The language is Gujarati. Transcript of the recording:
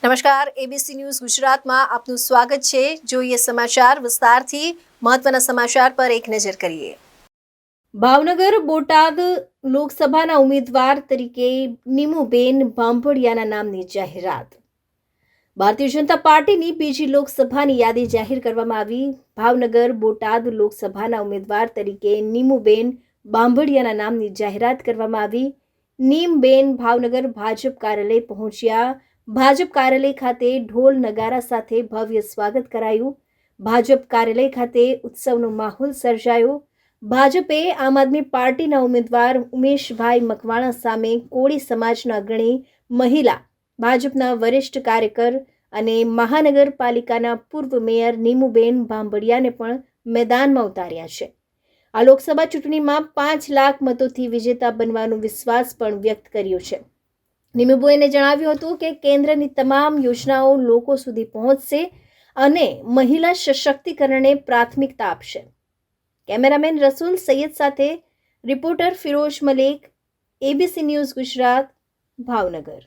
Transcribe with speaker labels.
Speaker 1: નમસ્કાર, એબીસી ન્યૂઝ ગુજરાતમાં આપનું સ્વાગત છે। જોઈએ સમાચાર વિસ્તારથી। મહત્વના સમાચાર પર એક નજર કરીએ। ભાવનગર બોટાદ લોકસભાના ઉમેદવાર તરીકે નીમુબેન બાંભડિયાના નામની જાહેરાત। ભારતીય જનતા પાર્ટીની બીજી લોકસભાની યાદી જાહેર કરવામાં આવી। ભાવનગર બોટાદ લોકસભાના ઉમેદવાર તરીકે નીમુબેન બાંભડિયાના નામની જાહેરાત કરવામાં આવી। નીમબેન ભાવનગર ભાજપ કાર્યાલય પહોંચ્યા। ભાજપ કાર્યાલય ખાતે ઢોલ નગારા સાથે ભવ્ય સ્વાગત કરાયું। ભાજપ કાર્યાલય ખાતે ઉત્સવનો માહોલ સર્જાયો। ભાજપે આમ આદમી પાર્ટીના ઉમેદવાર ઉમેશભાઈ મકવાણા સામે કોળી સમાજના અગ્રણી મહિલા ભાજપના વરિષ્ઠ કાર્યકર અને મહાનગરપાલિકાના પૂર્વ મેયર નીમુબેન બાંભડિયાને પણ મેદાનમાં ઉતાર્યા છે। આ લોકસભા ચૂંટણીમાં 5 લાખ મતોથી વિજેતા બનવાનો વિશ્વાસ પણ વ્યક્ત કર્યો છે। નીમુબેને જણાવ્યું હતું કે કેન્દ્રની તમામ યોજનાઓ લોકો સુધી પહોંચશે અને મહિલા સશક્તિકરણને પ્રાથમિકતા આપશે। કેમેરામેન રસૂલ સૈયદ સાથે reporter Firoz Malik, ABC news Gujarat, Bhavnagar.